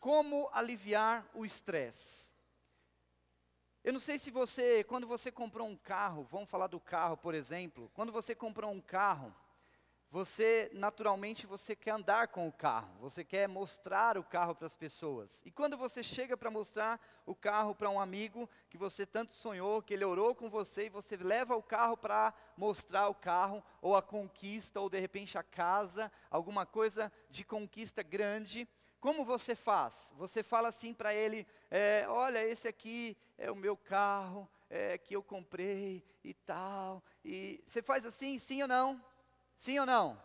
como aliviar o estresse. Eu não sei se você, quando você comprou um carro, vamos falar do carro, por exemplo. Quando você comprou um carro, naturalmente, você quer andar com o carro. Você quer mostrar o carro para as pessoas. E quando você chega para mostrar o carro para um amigo, que você tanto sonhou, que ele orou com você, e você leva o carro para mostrar o carro, ou a conquista, ou de repente a casa, alguma coisa de conquista grande. Como você faz? Você fala assim para ele, olha, esse aqui é o meu carro, que eu comprei e tal. E você faz assim, sim ou não? Sim ou não?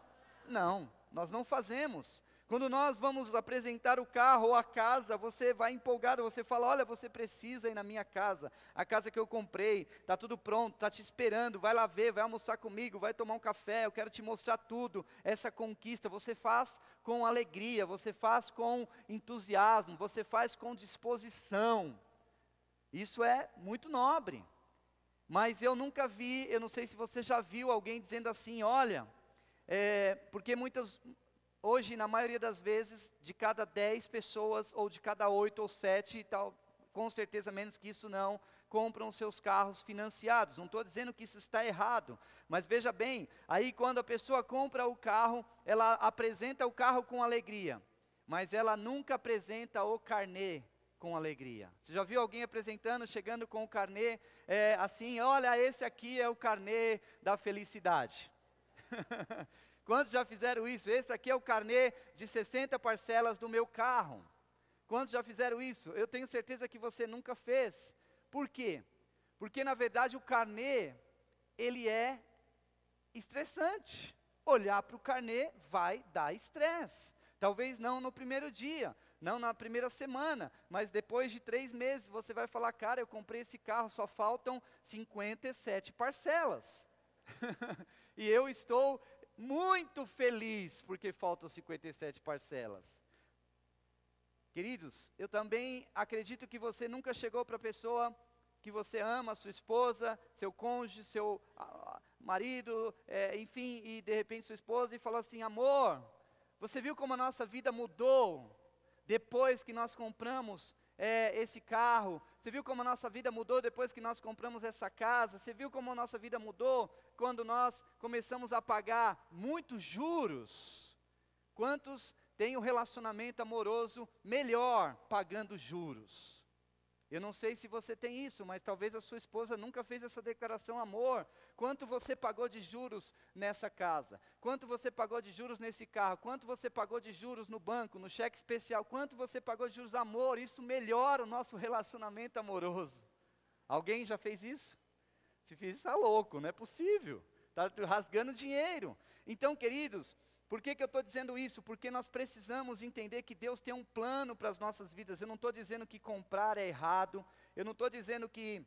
Não, nós não fazemos. Quando nós vamos apresentar o carro ou a casa, você vai empolgado, você fala, olha, você precisa ir na minha casa, a casa que eu comprei, está tudo pronto, está te esperando, vai lá ver, vai almoçar comigo, vai tomar um café, eu quero te mostrar tudo, essa conquista. Você faz com alegria, você faz com entusiasmo, você faz com disposição. Isso é muito nobre. Mas eu nunca vi, eu não sei se você já viu alguém dizendo assim, olha, porque hoje, na maioria das vezes, de cada 10 pessoas, ou de cada 8 ou 7, e tal, com certeza menos que isso não, compram seus carros financiados. Não estou dizendo que isso está errado, mas veja bem, aí quando a pessoa compra o carro, ela apresenta o carro com alegria, mas ela nunca apresenta o carnê com alegria. Você já viu alguém apresentando, chegando com o carnê, assim, olha, esse aqui é o carnê da felicidade. Quantos já fizeram isso? Esse aqui é o carnê de 60 parcelas do meu carro. Quantos já fizeram isso? Eu tenho certeza que você nunca fez. Por quê? Porque na verdade o carnê, ele é estressante. Olhar para o carnê vai dar estresse. Talvez não no primeiro dia, não na primeira semana, mas depois de 3 meses você vai falar, cara, eu comprei esse carro, só faltam 57 parcelas. E eu estou muito feliz porque faltam 57 parcelas. Queridos, eu também acredito que você nunca chegou para a pessoa que você ama, sua esposa, seu cônjuge, seu marido, enfim, e de repente sua esposa, e falou assim, amor, você viu como a nossa vida mudou depois que nós compramos esse carro? Você viu como a nossa vida mudou depois que nós compramos essa casa? Você viu como a nossa vida mudou quando nós começamos a pagar muitos juros? Quantos têm um relacionamento amoroso melhor pagando juros? Eu não sei se você tem isso, mas talvez a sua esposa nunca fez essa declaração, amor, quanto você pagou de juros nessa casa? Quanto você pagou de juros nesse carro? Quanto você pagou de juros no banco, no cheque especial? Quanto você pagou de juros, amor? Isso melhora o nosso relacionamento amoroso. Alguém já fez isso? Se fez, está louco, não é possível. Está rasgando dinheiro. Então, queridos, por que eu estou dizendo isso? Porque nós precisamos entender que Deus tem um plano para as nossas vidas. Eu não estou dizendo que comprar é errado, eu não estou dizendo que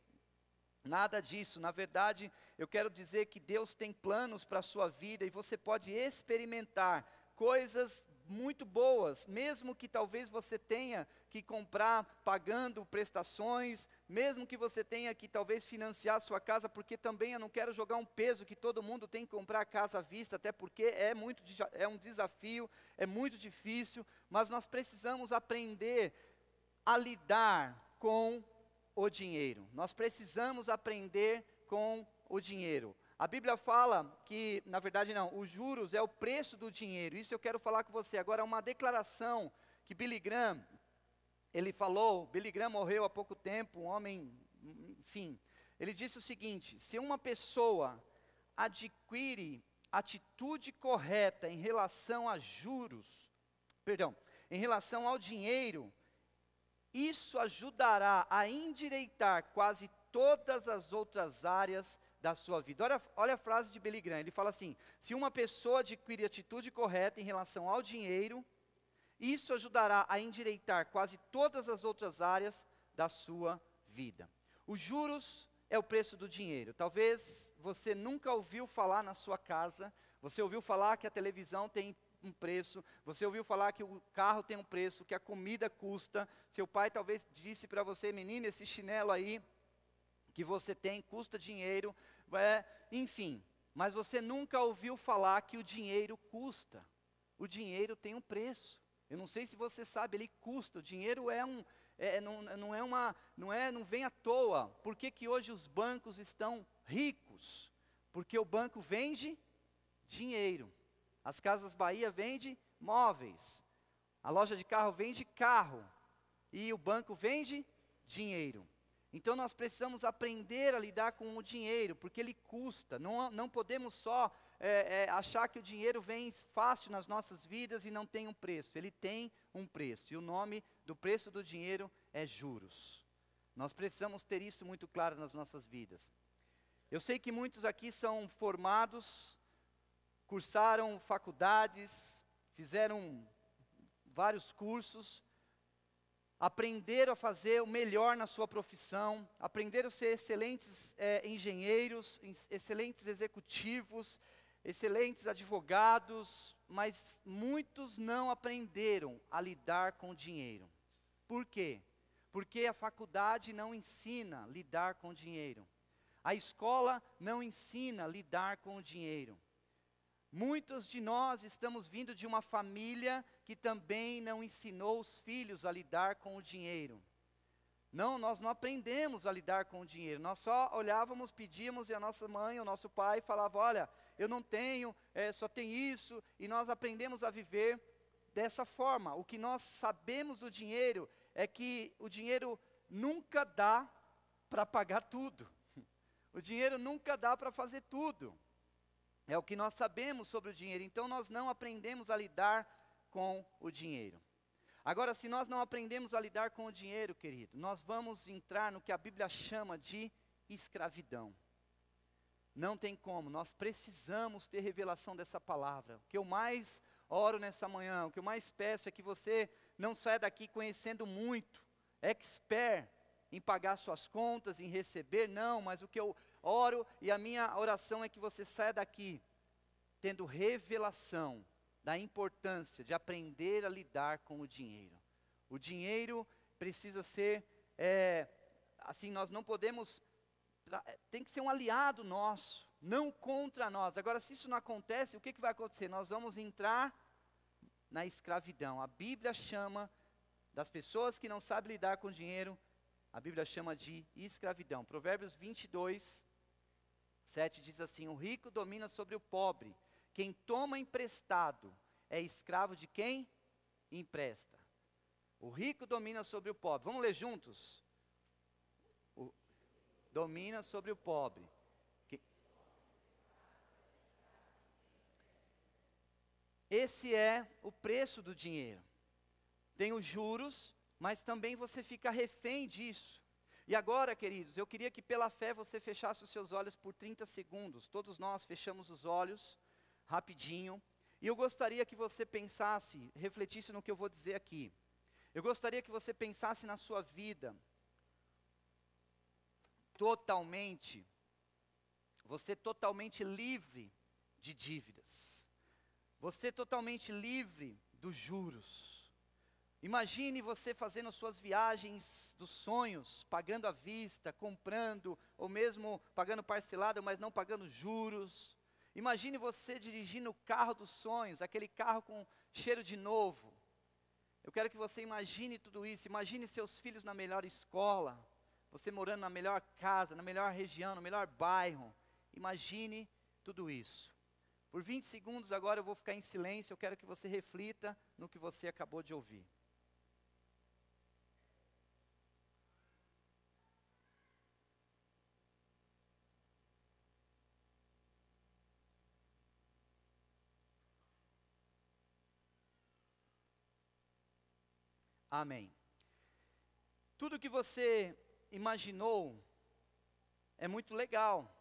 nada disso. Na verdade, eu quero dizer que Deus tem planos para a sua vida e você pode experimentar coisas muito boas, mesmo que talvez você tenha que comprar pagando prestações, mesmo que você tenha que talvez financiar a sua casa, porque também eu não quero jogar um peso que todo mundo tem que comprar a casa à vista, até porque é um desafio, é muito difícil, mas nós precisamos aprender a lidar com o dinheiro. Nós precisamos aprender com o dinheiro. A Bíblia fala que, na verdade não, os juros é o preço do dinheiro. Isso eu quero falar com você. Agora, uma declaração que Billy Graham, ele falou, Billy Graham morreu há pouco tempo, um homem, enfim. Ele disse o seguinte, se uma pessoa adquire atitude correta em relação a em relação ao dinheiro, isso ajudará a endireitar quase todas as outras áreas da sua vida. Olha a frase de Billy Graham, ele fala assim, se uma pessoa adquire atitude correta em relação ao dinheiro, isso ajudará a endireitar quase todas as outras áreas da sua vida. Os juros é o preço do dinheiro. Talvez você nunca ouviu falar na sua casa, você ouviu falar que a televisão tem um preço, você ouviu falar que o carro tem um preço, que a comida custa, seu pai talvez disse para você, menina, esse chinelo aí, que você tem, custa dinheiro, enfim, mas você nunca ouviu falar que o dinheiro custa, o dinheiro tem um preço. Eu não sei se você sabe, ele custa. O dinheiro não vem à toa. Por que que hoje os bancos estão ricos? Porque o banco vende dinheiro. As Casas Bahia vendem móveis. A loja de carro vende carro. E o banco vende dinheiro. Então nós precisamos aprender a lidar com o dinheiro, porque ele custa. Não podemos só achar que o dinheiro vem fácil nas nossas vidas e não tem um preço. Ele tem um preço. E o nome do preço do dinheiro é juros. Nós precisamos ter isso muito claro nas nossas vidas. Eu sei que muitos aqui são formados, cursaram faculdades, fizeram vários cursos, aprenderam a fazer o melhor na sua profissão, aprenderam a ser excelentes engenheiros, excelentes executivos, excelentes advogados, mas muitos não aprenderam a lidar com o dinheiro. Por quê? Porque a faculdade não ensina a lidar com o dinheiro. A escola não ensina a lidar com o dinheiro. Muitos de nós estamos vindo de uma família que também não ensinou os filhos a lidar com o dinheiro. Não, nós não aprendemos a lidar com o dinheiro. Nós só olhávamos, pedíamos e a nossa mãe, o nosso pai falava, olha, eu não tenho, só tem isso. E nós aprendemos a viver dessa forma. O que nós sabemos do dinheiro é que o dinheiro nunca dá para pagar tudo. O dinheiro nunca dá para fazer tudo. É o que nós sabemos sobre o dinheiro. Então nós não aprendemos a lidar com o dinheiro. Agora, se nós não aprendemos a lidar com o dinheiro, querido, nós vamos entrar no que a Bíblia chama de escravidão. Não tem como, nós precisamos ter revelação dessa palavra. O que eu mais oro nessa manhã, o que eu mais peço é que você não saia daqui conhecendo muito, expert em pagar suas contas, em receber, não, mas o que eu oro e a minha oração é que você saia daqui tendo revelação da importância de aprender a lidar com o dinheiro. O dinheiro precisa ser, assim, nós não podemos, tem que ser um aliado nosso, não contra nós. Agora, se isso não acontece, o que vai acontecer? Nós vamos entrar na escravidão. A Bíblia chama das pessoas que não sabem lidar com o dinheiro, a Bíblia chama de escravidão. Provérbios 22, 7 diz assim, o rico domina sobre o pobre, quem toma emprestado é escravo de quem empresta. O rico domina sobre o pobre. Vamos ler juntos? Domina sobre o pobre. Esse é o preço do dinheiro. Tem os juros, mas também você fica refém disso. E agora, queridos, eu queria que pela fé você fechasse os seus olhos por 30 segundos. Todos nós fechamos os olhos, rapidinho. E eu gostaria que você pensasse, refletisse no que eu vou dizer aqui. Eu gostaria que você pensasse na sua vida, você totalmente livre de dívidas. Você totalmente livre dos juros. Imagine você fazendo suas viagens dos sonhos, pagando à vista, comprando, ou mesmo pagando parcelado, mas não pagando juros. Imagine você dirigindo o carro dos sonhos, aquele carro com cheiro de novo. Eu quero que você imagine tudo isso, imagine seus filhos na melhor escola, você morando na melhor casa, na melhor região, no melhor bairro. Imagine tudo isso. Por 20 segundos agora eu vou ficar em silêncio, eu quero que você reflita no que você acabou de ouvir. Amém. Tudo que você imaginou é muito legal.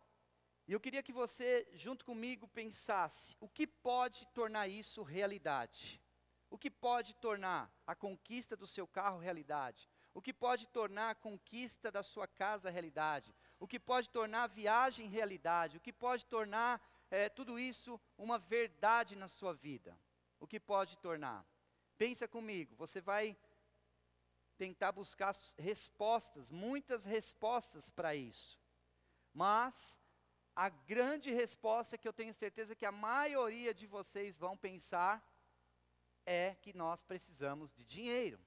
E eu queria que você, junto comigo, pensasse, o que pode tornar isso realidade? O que pode tornar a conquista do seu carro realidade? O que pode tornar a conquista da sua casa realidade? O que pode tornar a viagem realidade? O que pode tornar tudo isso uma verdade na sua vida? O que pode tornar? Pensa comigo, você vai tentar buscar respostas, muitas respostas para isso. Mas a grande resposta que eu tenho certeza que a maioria de vocês vão pensar é que nós precisamos de dinheiro.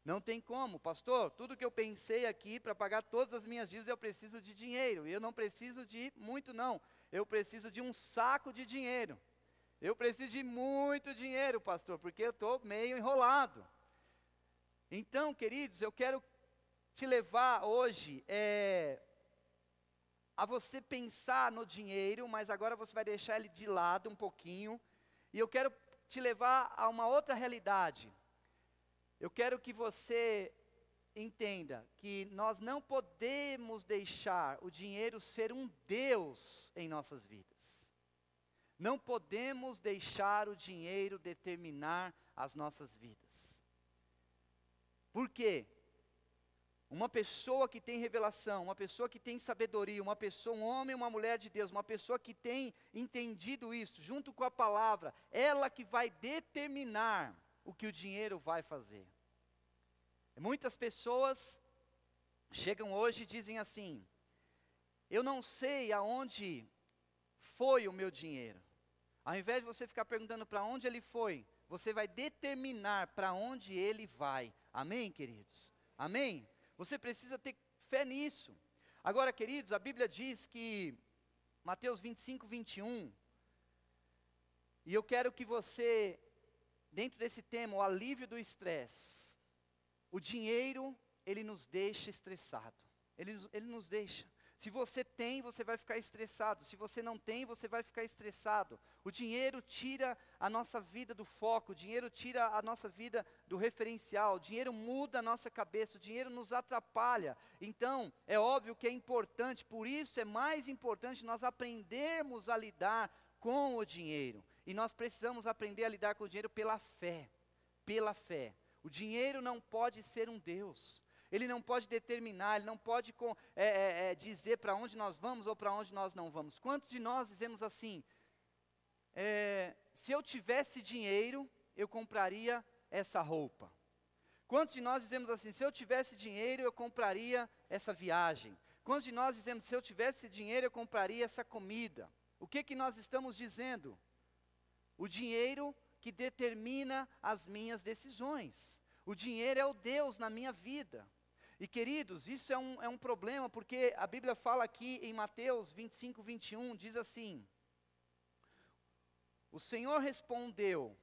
Não tem como, pastor, tudo que eu pensei aqui para pagar todas as minhas dívidas eu preciso de dinheiro. E eu não preciso de muito não, eu preciso de um saco de dinheiro. Eu preciso de muito dinheiro, pastor, porque eu estou meio enrolado. Então, queridos, eu quero te levar hoje a você pensar no dinheiro, mas agora você vai deixar ele de lado um pouquinho. E eu quero te levar a uma outra realidade. Eu quero que você entenda que nós não podemos deixar o dinheiro ser um Deus em nossas vidas. Não podemos deixar o dinheiro determinar as nossas vidas. Por quê? Uma pessoa que tem revelação, uma pessoa que tem sabedoria, uma pessoa, um homem, uma mulher de Deus, uma pessoa que tem entendido isso, junto com a palavra, ela que vai determinar o que o dinheiro vai fazer. Muitas pessoas chegam hoje e dizem assim: eu não sei aonde foi o meu dinheiro. Ao invés de você ficar perguntando para onde ele foi, você vai determinar para onde ele vai. Amém, queridos? Amém? Você precisa ter fé nisso. Agora, queridos, a Bíblia diz que, Mateus 25, 21, e eu quero que você, dentro desse tema, o alívio do estresse, o dinheiro, ele nos deixa estressado. Ele nos deixa. Se você tem, você vai ficar estressado. Se você não tem, você vai ficar estressado. O dinheiro tira a nossa vida do foco. O dinheiro tira a nossa vida do referencial. O dinheiro muda a nossa cabeça. O dinheiro nos atrapalha. Então, é óbvio que é importante. Por isso é mais importante nós aprendermos a lidar com o dinheiro. E nós precisamos aprender a lidar com o dinheiro pela fé. Pela fé. O dinheiro não pode ser um Deus. Ele não pode determinar, ele não pode dizer para onde nós vamos ou para onde nós não vamos. Quantos de nós dizemos assim, se eu tivesse dinheiro, eu compraria essa roupa? Quantos de nós dizemos assim, se eu tivesse dinheiro, eu compraria essa viagem? Quantos de nós dizemos, se eu tivesse dinheiro, eu compraria essa comida? O que nós estamos dizendo? O dinheiro que determina as minhas decisões. O dinheiro é o Deus na minha vida. E queridos, isso é um problema, porque a Bíblia fala aqui em Mateus 25, 21, diz assim: o Senhor respondeu: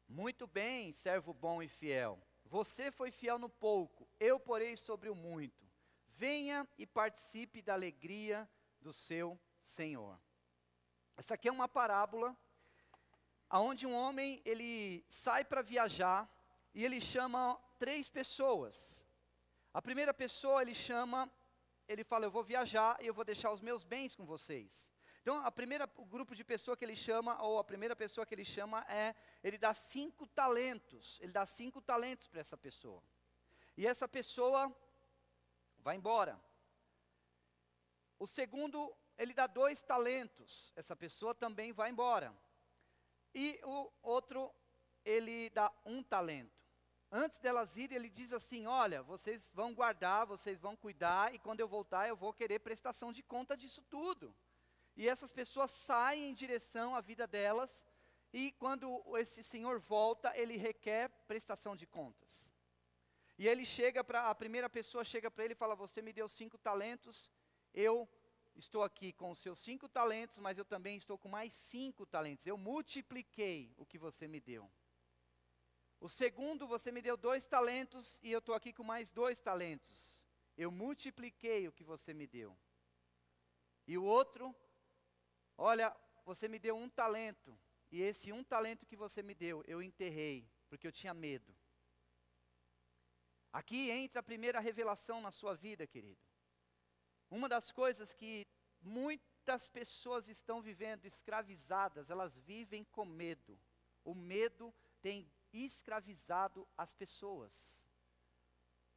muito bem, servo bom e fiel, você foi fiel no pouco, eu porei sobre o muito. Venha e participe da alegria do seu Senhor. Essa aqui é uma parábola onde um homem, ele sai para viajar e ele chama 3 pessoas. A primeira pessoa ele fala, eu vou viajar e eu vou deixar os meus bens com vocês. Então, o grupo de pessoa que ele chama, ou a primeira pessoa que ele chama ele dá 5 talentos. Ele dá 5 talentos para essa pessoa. E essa pessoa vai embora. O segundo, ele dá 2 talentos. Essa pessoa também vai embora. E o outro, ele dá 1 talento. Antes delas irem, ele diz assim, olha, vocês vão guardar, vocês vão cuidar, e quando eu voltar, eu vou querer prestação de conta disso tudo. E essas pessoas saem em direção à vida delas, e quando esse senhor volta, ele requer prestação de contas. E ele a primeira pessoa chega para ele e fala, você me deu 5 talentos, eu estou aqui com os seus 5 talentos, mas eu também estou com mais 5 talentos. Eu multipliquei o que você me deu. O segundo, você me deu 2 talentos e eu estou aqui com mais 2 talentos. Eu multipliquei o que você me deu. E o outro, olha, você me deu 1 talento. E esse 1 talento que você me deu, eu enterrei, porque eu tinha medo. Aqui entra a primeira revelação na sua vida, querido. Uma das coisas que muitas pessoas estão vivendo escravizadas, elas vivem com medo. O medo tem escravizado as pessoas.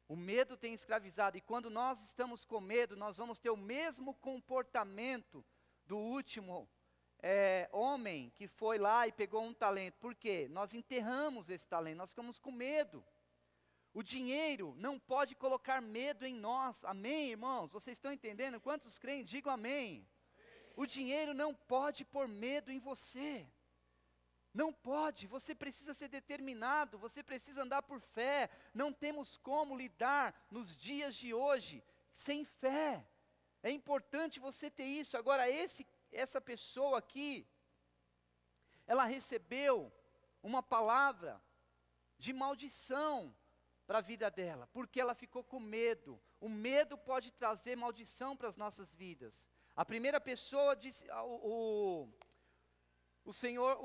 O medo tem escravizado, e quando nós estamos com medo, nós vamos ter o mesmo comportamento do último homem que foi lá e pegou 1 talento. Por quê? Nós enterramos esse talento, nós ficamos com medo. O dinheiro não pode colocar medo em nós. Amém, irmãos? Vocês estão entendendo? Quantos creem? Digam amém. O dinheiro não pode pôr medo em você. Não pode, você precisa ser determinado, você precisa andar por fé. Não temos como lidar nos dias de hoje sem fé. É importante você ter isso. Agora, essa pessoa aqui, ela recebeu uma palavra de maldição para a vida dela, porque ela ficou com medo. O medo pode trazer maldição para as nossas vidas. A primeira pessoa disse, o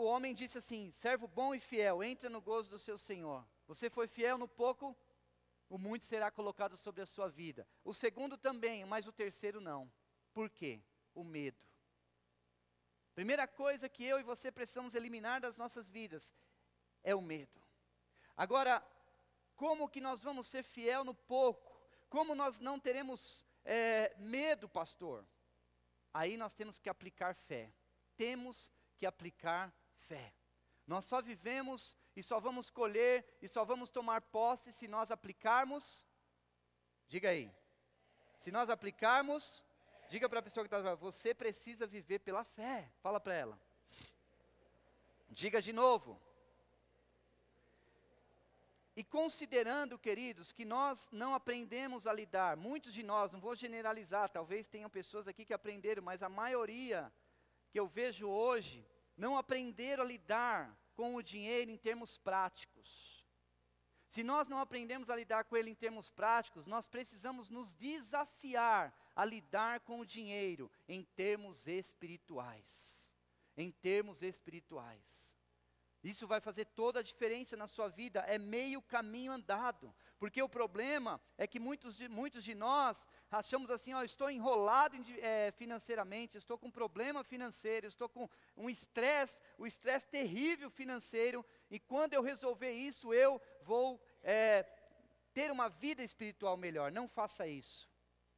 homem disse assim: servo bom e fiel, entra no gozo do seu Senhor. Você foi fiel no pouco, o muito será colocado sobre a sua vida. O segundo também, mas o terceiro não. Por quê? O medo. Primeira coisa que eu e você precisamos eliminar das nossas vidas é o medo. Agora, como que nós vamos ser fiel no pouco? Como nós não teremos medo, pastor? Aí nós temos que aplicar fé. Temos que aplicar fé. Nós só vivemos e só vamos colher e só vamos tomar posse se nós aplicarmos. Diga aí. Se nós aplicarmos, diga para a pessoa que está falando, você precisa viver pela fé. Fala para ela. Diga de novo. E considerando, queridos, que nós não aprendemos a lidar, muitos de nós, não vou generalizar, talvez tenham pessoas aqui que aprenderam, mas a maioria que eu vejo hoje, não aprenderam a lidar com o dinheiro em termos práticos. Se nós não aprendemos a lidar com ele em termos práticos, nós precisamos nos desafiar a lidar com o dinheiro em termos espirituais. Em termos espirituais. Isso vai fazer toda a diferença na sua vida, é meio caminho andado. Porque o problema é que muitos de nós achamos assim, estou enrolado financeiramente, estou com um problema financeiro, estou com um estresse terrível financeiro, e quando eu resolver isso, eu vou ter uma vida espiritual melhor. Não faça isso.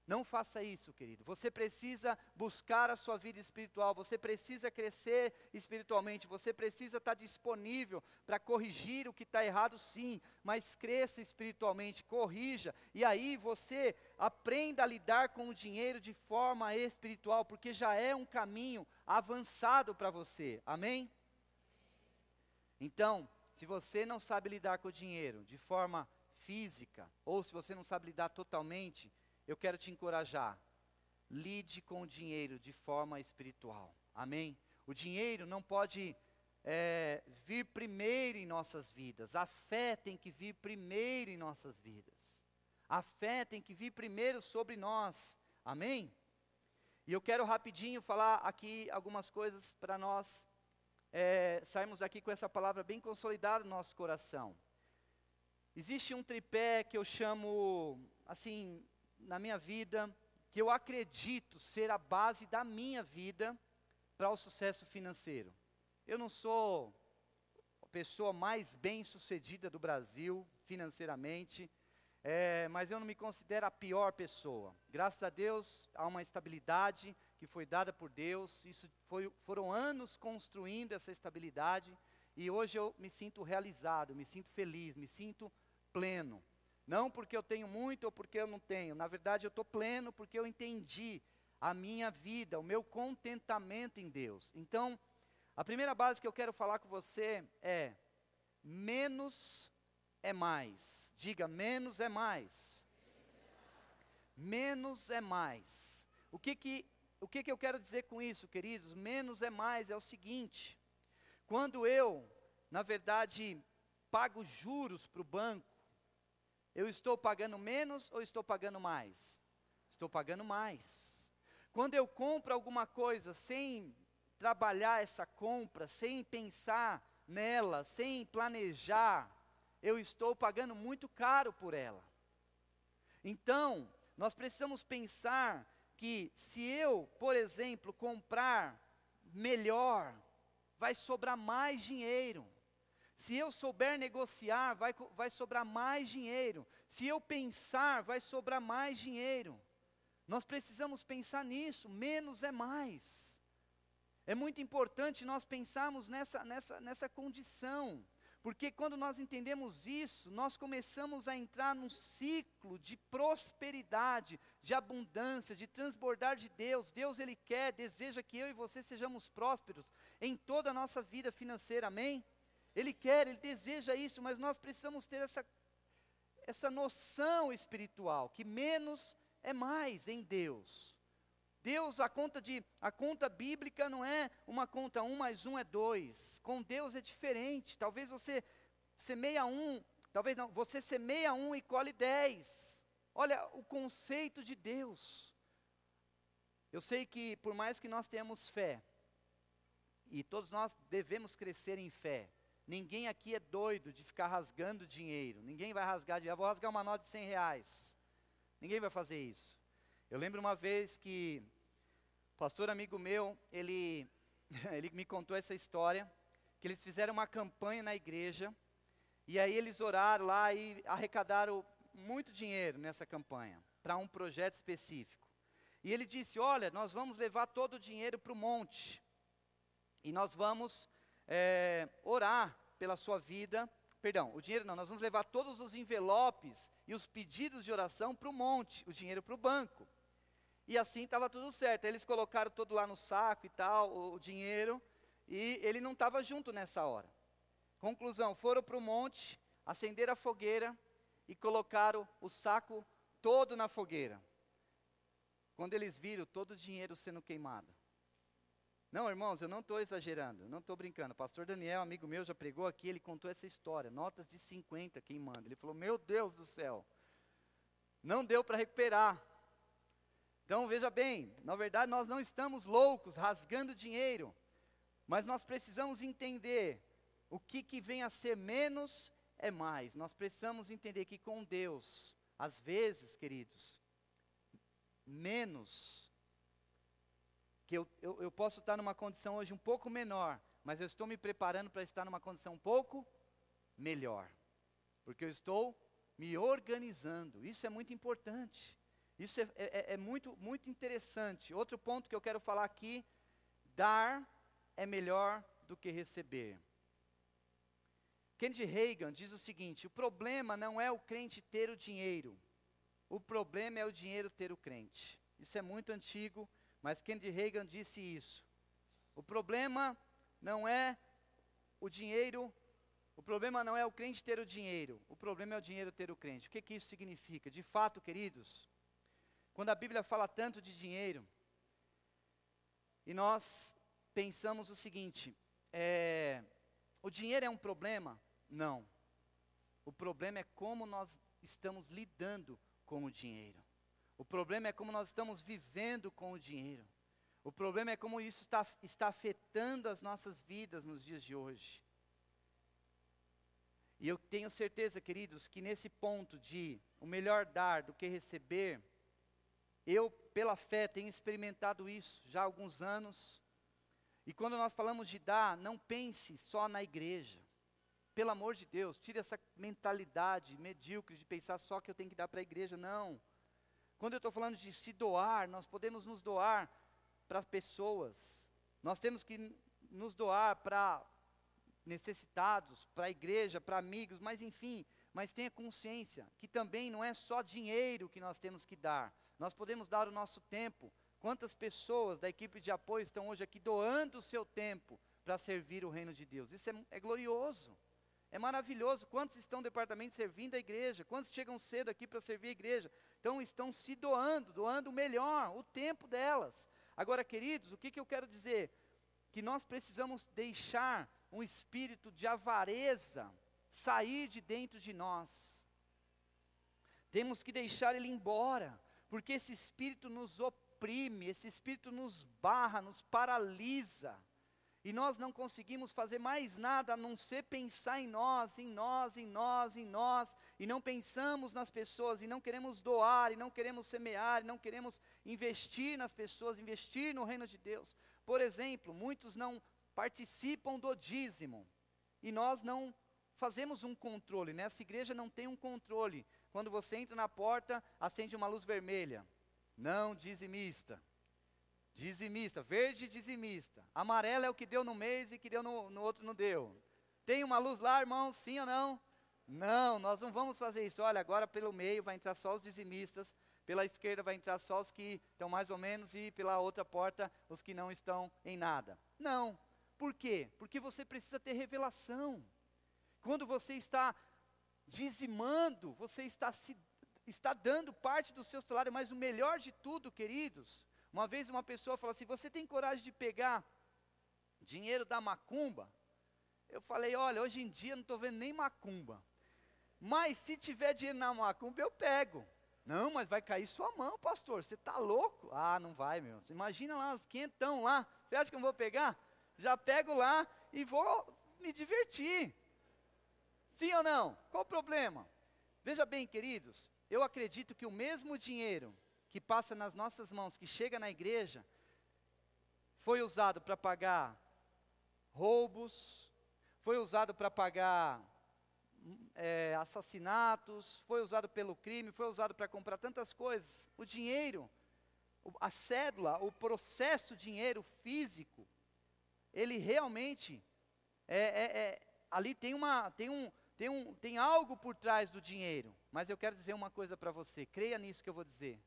Não faça isso, querido. Você precisa buscar a sua vida espiritual, você precisa crescer espiritualmente, você precisa estar disponível para corrigir o que está errado, sim, mas cresça espiritualmente, corrija, e aí você aprenda a lidar com o dinheiro de forma espiritual, porque já é um caminho avançado para você, amém? Então, se você não sabe lidar com o dinheiro de forma física, ou se você não sabe lidar totalmente, eu quero te encorajar, lide com o dinheiro de forma espiritual, amém? O dinheiro não pode vir primeiro em nossas vidas, a fé tem que vir primeiro em nossas vidas, a fé tem que vir primeiro sobre nós, amém? E eu quero rapidinho falar aqui algumas coisas para nós sairmos daqui com essa palavra bem consolidada no nosso coração. Existe um tripé que eu chamo, assim, na minha vida, que eu acredito ser a base da minha vida para o sucesso financeiro. Eu não sou a pessoa mais bem-sucedida do Brasil, financeiramente, mas eu não me considero a pior pessoa. Graças a Deus, há uma estabilidade que foi dada por Deus, foram anos construindo essa estabilidade, e hoje eu me sinto realizado, me sinto feliz, me sinto pleno. Não porque eu tenho muito ou porque eu não tenho. Na verdade, eu estou pleno porque eu entendi a minha vida, o meu contentamento em Deus. Então, a primeira base que eu quero falar com você é: menos é mais. Diga, menos é mais. Menos é mais. O que eu quero dizer com isso, queridos? Menos é mais é o seguinte: quando eu, na verdade, pago juros para o banco, eu estou pagando menos ou estou pagando mais? Estou pagando mais. Quando eu compro alguma coisa sem trabalhar essa compra, sem pensar nela, sem planejar, eu estou pagando muito caro por ela. Então, nós precisamos pensar que se eu, por exemplo, comprar melhor, vai sobrar mais dinheiro. Se eu souber negociar, vai sobrar mais dinheiro. Se eu pensar, vai sobrar mais dinheiro. Nós precisamos pensar nisso, menos é mais. É muito importante nós pensarmos nessa condição. Porque quando nós entendemos isso, nós começamos a entrar num ciclo de prosperidade, de abundância, de transbordar de Deus. Deus, Ele quer, deseja que eu e você sejamos prósperos em toda a nossa vida financeira, amém? Ele quer, Ele deseja isso, mas nós precisamos ter essa noção espiritual, que menos é mais em Deus. Deus, a conta bíblica não é uma conta 1 mais 1 é 2. Com Deus é diferente. Talvez você semeia 1, talvez não, você semeia 1 e colhe 10. Olha o conceito de Deus. Eu sei que por mais que nós tenhamos fé, e todos nós devemos crescer em fé, ninguém aqui é doido de ficar rasgando dinheiro. Ninguém vai rasgar dinheiro. Vou rasgar uma nota de 100 reais. Ninguém vai fazer isso. Eu lembro uma vez que o pastor amigo meu, ele me contou essa história, que eles fizeram uma campanha na igreja, e aí eles oraram lá e arrecadaram muito dinheiro nessa campanha, para um projeto específico. E ele disse, olha, nós vamos levar todo o dinheiro para o monte, e nós vamos orar pela sua vida. Perdão, o dinheiro não, nós vamos levar todos os envelopes e os pedidos de oração para o monte, o dinheiro para o banco. E assim estava tudo certo. Eles colocaram todo lá no saco e tal, o dinheiro, e ele não estava junto nessa hora. Conclusão, foram para o monte, acenderam a fogueira e colocaram o saco todo na fogueira. Quando eles viram todo o dinheiro sendo queimado. Não, irmãos, eu não estou exagerando, não estou brincando. O pastor Daniel, amigo meu, já pregou aqui, ele contou essa história, notas de 50 queimando. Ele falou, meu Deus do céu, não deu para recuperar. Então, veja bem, na verdade nós não estamos loucos, rasgando dinheiro, mas nós precisamos entender o que vem a ser menos é mais. Nós precisamos entender que com Deus, às vezes, queridos, menos, que eu posso estar numa condição hoje um pouco menor, mas eu estou me preparando para estar numa condição um pouco melhor, porque eu estou me organizando. Isso é muito importante. Isso é muito, muito interessante. Outro ponto que eu quero falar aqui, dar é melhor do que receber. Kenneth Hagin diz o seguinte, o problema não é o crente ter o dinheiro, o problema é o dinheiro ter o crente. Isso é muito antigo, mas Kenneth Hagin disse isso. O problema não é o dinheiro, o problema não é o crente ter o dinheiro, o problema é o dinheiro ter o crente. O que isso significa? De fato, queridos, quando a Bíblia fala tanto de dinheiro, e nós pensamos o seguinte, o dinheiro é um problema? Não. O problema é como nós estamos lidando com o dinheiro. O problema é como nós estamos vivendo com o dinheiro. O problema é como isso está afetando as nossas vidas nos dias de hoje. E eu tenho certeza, queridos, que nesse ponto de o melhor dar do que receber, eu, pela fé, tenho experimentado isso já há alguns anos. E quando nós falamos de dar, não pense só na igreja. Pelo amor de Deus, tire essa mentalidade medíocre de pensar só que eu tenho que dar para a igreja. Não. Quando eu estou falando de se doar, nós podemos nos doar para pessoas. Nós temos que nos doar para necessitados, para a igreja, para amigos, mas enfim, mas tenha consciência que também não é só dinheiro que nós temos que dar. Nós podemos dar o nosso tempo. Quantas pessoas da equipe de apoio estão hoje aqui doando o seu tempo para servir o reino de Deus? Isso é glorioso, é maravilhoso. Quantos estão no departamento servindo a igreja? Quantos chegam cedo aqui para servir a igreja? Então estão se doando o melhor, o tempo delas. Agora, queridos, o que eu quero dizer? Que nós precisamos deixar um espírito de avareza sair de dentro de nós. Temos que deixar ele embora, porque esse espírito nos oprime, esse espírito nos barra, nos paralisa. E nós não conseguimos fazer mais nada a não ser pensar em nós, em nós, em nós, em nós, e não pensamos nas pessoas, e não queremos doar, e não queremos semear, e não queremos investir nas pessoas, investir no reino de Deus. Por exemplo, muitos não participam do dízimo, e nós não fazemos um controle. Nessa igreja não tem um controle. Quando você entra na porta, acende uma luz vermelha. Não dizimista. Dizimista, verde dizimista. Amarelo é o que deu no mês e que deu no outro não deu. Tem uma luz lá, irmãos, sim ou não? Não, nós não vamos fazer isso. Olha, agora pelo meio vai entrar só os dizimistas, pela esquerda vai entrar só os que estão mais ou menos, e pela outra porta os que não estão em nada. Não. Por quê? Porque você precisa ter revelação. Quando você está dizimando, você está dando parte do seu salário, mas o melhor de tudo, queridos, uma vez uma pessoa falou assim: você tem coragem de pegar dinheiro da macumba? Eu falei: olha, hoje em dia não estou vendo nem macumba, mas se tiver dinheiro na macumba eu pego. Não, mas vai cair sua mão, pastor, você está louco? Ah, não vai, meu, imagina lá os quentão lá, você acha que eu vou pegar? Já pego lá e vou me divertir. Sim ou não? Qual o problema? Veja bem, queridos, eu acredito que o mesmo dinheiro que passa nas nossas mãos, que chega na igreja, foi usado para pagar roubos, foi usado para pagar assassinatos, foi usado pelo crime, foi usado para comprar tantas coisas. O dinheiro, a cédula, o processo dinheiro físico, ele realmente, ali tem algo por trás do dinheiro. Mas eu quero dizer uma coisa para você, creia nisso que eu vou dizer.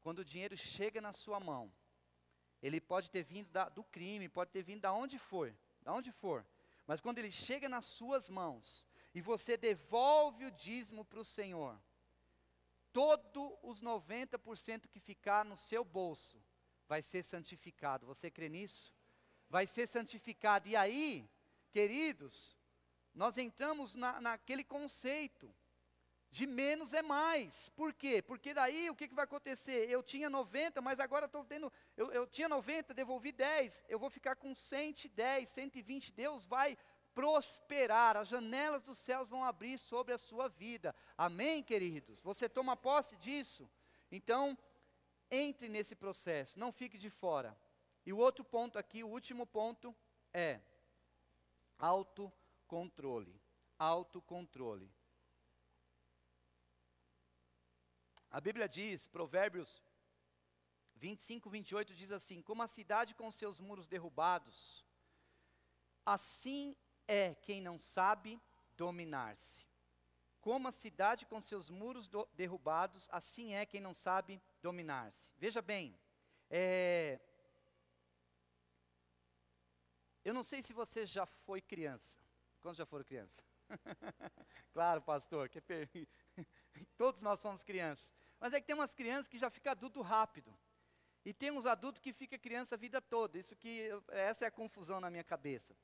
Quando o dinheiro chega na sua mão, ele pode ter vindo do crime, pode ter vindo da onde for, mas quando ele chega nas suas mãos, e você devolve o dízimo para o Senhor, todos os 90% que ficar no seu bolso, vai ser santificado. Você crê nisso? Vai ser santificado. E aí, queridos, nós entramos naquele conceito de menos é mais. Por quê? Porque daí o que vai acontecer? Eu tinha 90, mas agora eu tinha 90, devolvi 10, eu vou ficar com 110, 120, Deus vai prosperar, as janelas dos céus vão abrir sobre a sua vida. Amém, queridos? Você toma posse disso? Então, entre nesse processo, não fique de fora. E o outro ponto aqui, o último ponto, é autocontrole. Autocontrole. A Bíblia diz, Provérbios 25, 28, diz assim: como a cidade com seus muros derrubados, assim é quem não sabe dominar-se. Como a cidade com seus muros derrubados, assim é quem não sabe dominar-se. Veja bem, eu não sei se você já foi criança. Quantos já foram criança? Claro, pastor, todos nós somos crianças. Mas é que tem umas crianças que já ficam adulto rápido. E tem uns adultos que ficam criança a vida toda. Essa é a confusão na minha cabeça.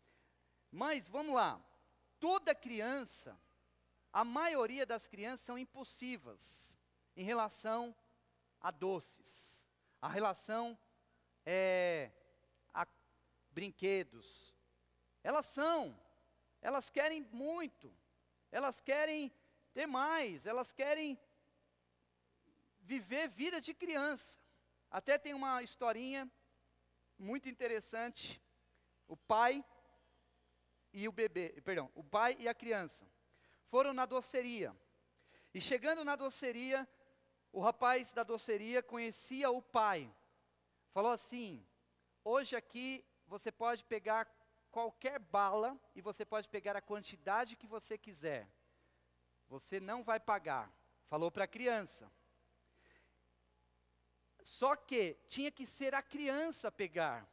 Mas vamos lá. Toda criança, a maioria das crianças são impulsivas em relação a doces, a relação a brinquedos. Elas querem muito, elas querem ter mais, elas querem viver vida de criança. Até tem uma historinha muito interessante. O pai e a criança foram na doceria. E chegando na doceria, o rapaz da doceria conhecia o pai. Falou assim: hoje aqui você pode pegar qualquer bala e você pode pegar a quantidade que você quiser. Você não vai pagar. Falou para a criança. Só que tinha que ser a criança pegar.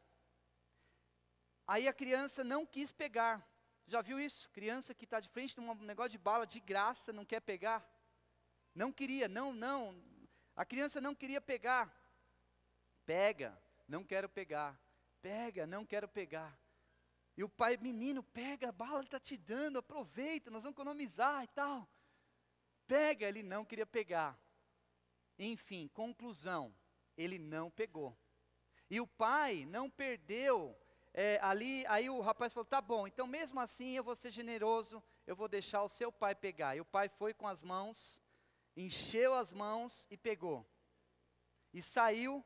Aí a criança não quis pegar. Já viu isso? Criança que está de frente de um negócio de bala de graça, não quer pegar. Não queria, não. A criança não queria pegar. Pega, não quero pegar. Pega, não quero pegar. E o pai, menino, pega a bala, ele está te dando, aproveita, nós vamos economizar e tal. Pega, ele não queria pegar. Enfim, conclusão, ele não pegou. E o pai não perdeu ali, aí o rapaz falou: tá bom, então mesmo assim eu vou ser generoso, eu vou deixar o seu pai pegar. E o pai foi com as mãos, encheu as mãos e pegou. E saiu,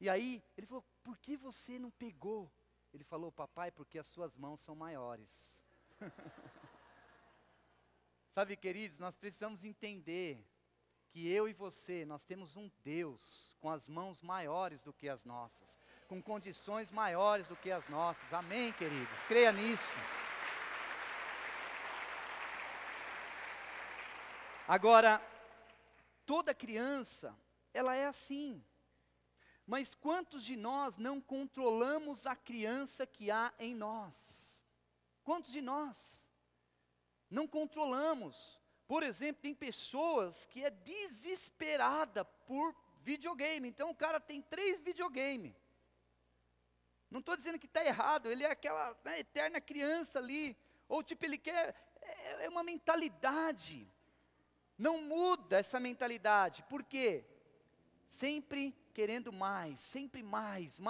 e aí ele falou: por que você não pegou? Ele falou: papai, porque as suas mãos são maiores. Sabe, queridos, nós precisamos entender que eu e você, nós temos um Deus com as mãos maiores do que as nossas, com condições maiores do que as nossas. Amém, queridos? Creia nisso. Agora, toda criança, ela é assim. Mas quantos de nós não controlamos a criança que há em nós? Quantos de nós não controlamos? Por exemplo, tem pessoas que é desesperada por videogame. Então o cara tem 3 videogames. Não estou dizendo que está errado, ele é aquela eterna criança ali. Ou tipo, ele quer, é uma mentalidade. Não muda essa mentalidade. Por quê? Sempre querendo mais, sempre mais.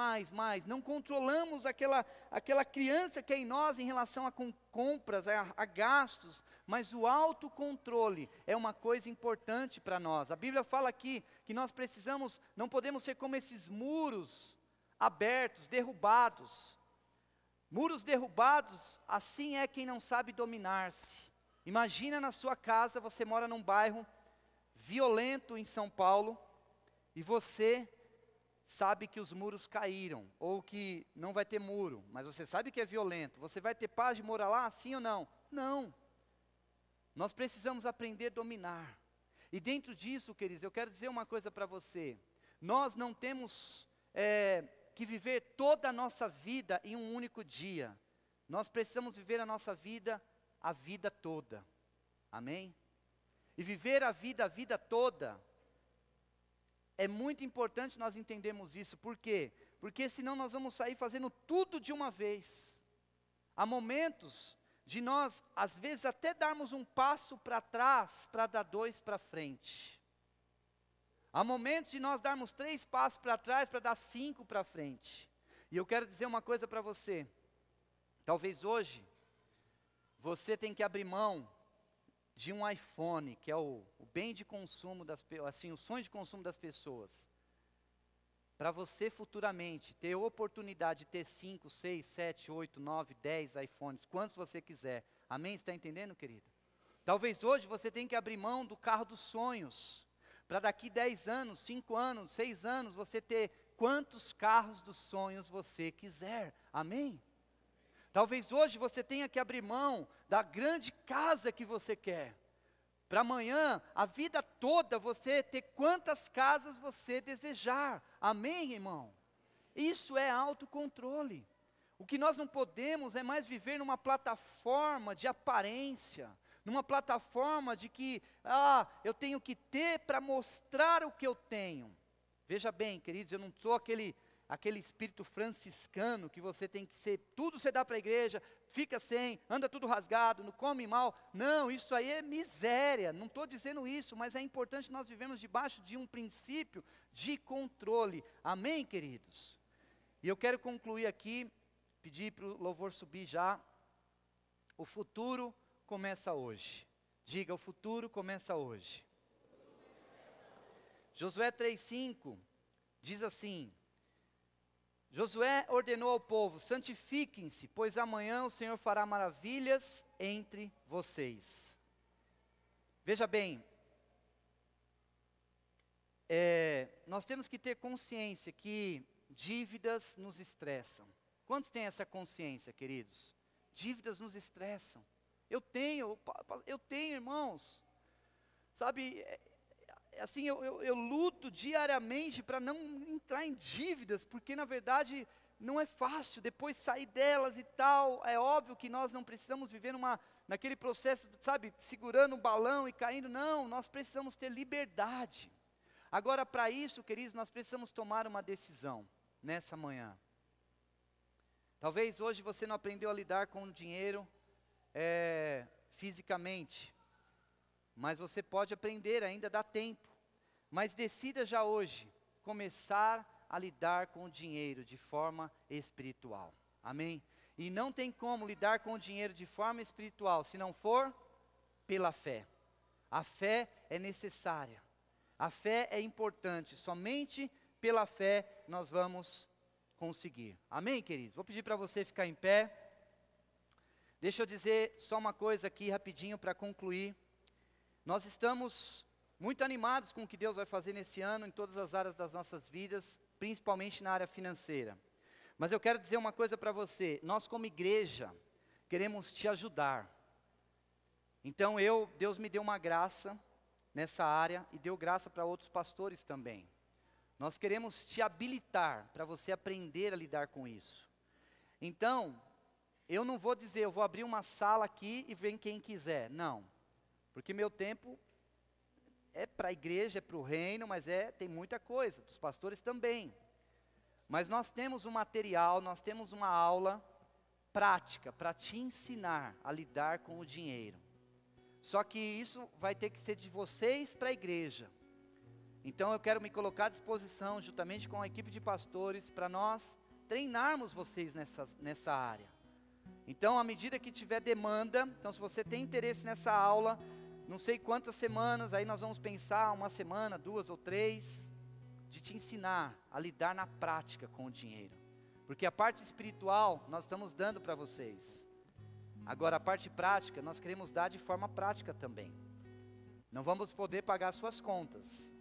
Não controlamos aquela criança que é em nós em relação a compras, a gastos. Mas o autocontrole é uma coisa importante para nós. A Bíblia fala aqui que nós precisamos, não podemos ser como esses muros abertos, derrubados. Muros derrubados, assim é quem não sabe dominar-se. Imagina na sua casa, você mora num bairro violento em São Paulo, e você sabe que os muros caíram, ou que não vai ter muro, mas você sabe que é violento. Você vai ter paz de morar lá, sim ou não? Não. Nós precisamos aprender a dominar. E dentro disso, queridos, eu quero dizer uma coisa para você. Nós não temos que viver toda a nossa vida em um único dia. Nós precisamos viver a nossa vida, a vida toda. Amém? E viver a vida toda, é muito importante nós entendermos isso. Por quê? Porque senão nós vamos sair fazendo tudo de uma vez. Há momentos de nós, às vezes, até darmos um passo para trás, para dar 2 para frente. Há momentos de nós darmos 3 passos para trás, para dar 5 para frente. E eu quero dizer uma coisa para você. Talvez hoje, você tem que abrir mão de um iPhone, que é o bem de consumo, o sonho de consumo das pessoas. Para você futuramente ter a oportunidade de ter 5, 6, 7, 8, 9, 10 iPhones, quantos você quiser. Amém? Está entendendo, querido? Talvez hoje você tenha que abrir mão do carro dos sonhos. Para daqui 10 anos, 5 anos, 6 anos, você ter quantos carros dos sonhos você quiser. Amém? Talvez hoje você tenha que abrir mão da grande casa que você quer. Para amanhã, a vida toda, você ter quantas casas você desejar. Amém, irmão? Isso é autocontrole. O que nós não podemos é mais viver numa plataforma de aparência, numa plataforma de que, eu tenho que ter para mostrar o que eu tenho. Veja bem, queridos, eu não sou aquele espírito franciscano que você tem que ser, tudo você dá para a igreja, fica sem, anda tudo rasgado, não come mal. Não, isso aí é miséria, não estou dizendo isso, mas é importante nós vivemos debaixo de um princípio de controle. Amém, queridos? E eu quero concluir aqui, pedir para o louvor subir já. O futuro começa hoje. Diga, o futuro começa hoje. Josué 3:5 diz assim: Josué ordenou ao povo: santifiquem-se, pois amanhã o Senhor fará maravilhas entre vocês. Veja bem, nós temos que ter consciência que dívidas nos estressam. Quantos têm essa consciência, queridos? Dívidas nos estressam. Eu tenho, irmãos. Sabe, assim, eu luto diariamente para não entrar em dívidas, porque na verdade não é fácil depois sair delas e tal. É óbvio que nós não precisamos viver naquele processo, sabe, segurando um balão e caindo. Não, nós precisamos ter liberdade. Agora, para isso, queridos, nós precisamos tomar uma decisão nessa manhã. Talvez hoje você não aprendeu a lidar com o dinheiro fisicamente, mas você pode aprender, ainda dá tempo. Mas decida já hoje começar a lidar com o dinheiro de forma espiritual. Amém? E não tem como lidar com o dinheiro de forma espiritual se não for pela fé. A fé é necessária. A fé é importante. Somente pela fé nós vamos conseguir. Amém, queridos? Vou pedir para você ficar em pé. Deixa eu dizer só uma coisa aqui rapidinho para concluir. Nós estamos muito animados com o que Deus vai fazer nesse ano, em todas as áreas das nossas vidas, principalmente na área financeira. Mas eu quero dizer uma coisa para você, nós como igreja, queremos te ajudar. Então Deus me deu uma graça, nessa área e deu graça para outros pastores também. Nós queremos te habilitar para você aprender a lidar com isso. Então, eu não vou dizer, eu vou abrir uma sala aqui e vem quem quiser. Não, porque meu tempo é para a igreja, é para o reino, mas tem muita coisa, dos pastores também. Mas nós temos um material, nós temos uma aula prática para te ensinar a lidar com o dinheiro. Só que isso vai ter que ser de vocês para a igreja. Então eu quero me colocar à disposição, juntamente com a equipe de pastores, para nós treinarmos vocês nessa área. Então, à medida que tiver demanda, então se você tem interesse nessa aula, não sei quantas semanas, aí nós vamos pensar, 1 semana, 2 ou 3, de te ensinar a lidar na prática com o dinheiro. Porque a parte espiritual nós estamos dando para vocês. Agora a parte prática nós queremos dar de forma prática também. Não vamos poder pagar suas contas,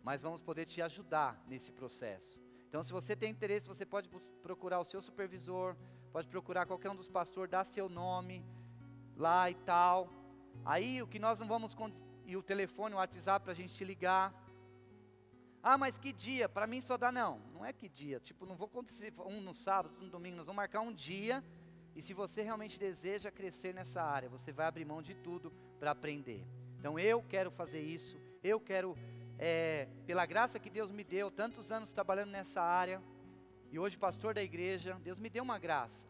mas vamos poder te ajudar nesse processo. Então se você tem interesse, você pode procurar o seu supervisor, pode procurar qualquer um dos pastores, dar seu nome lá e tal. Aí o que nós não vamos, e o telefone, o WhatsApp para a gente te ligar. Ah, mas que dia? Para mim só dá não é que dia, tipo, não vou acontecer um no sábado, um no domingo, nós vamos marcar um dia, e se você realmente deseja crescer nessa área, você vai abrir mão de tudo para aprender. Então eu quero fazer isso, eu quero, pela graça que Deus me deu, tantos anos trabalhando nessa área, e hoje pastor da igreja, Deus me deu uma graça,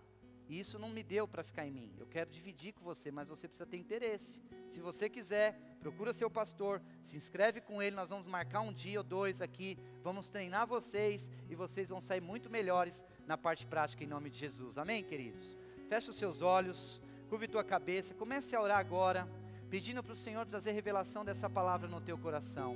e isso não me deu para ficar em mim, eu quero dividir com você, mas você precisa ter interesse. Se você quiser, procura seu pastor, se inscreve com ele, nós vamos marcar um dia ou 2 aqui, vamos treinar vocês, e vocês vão sair muito melhores na parte prática em nome de Jesus, amém, queridos? Fecha os seus olhos, curve tua cabeça, comece a orar agora, pedindo para o Senhor trazer revelação dessa palavra no teu coração.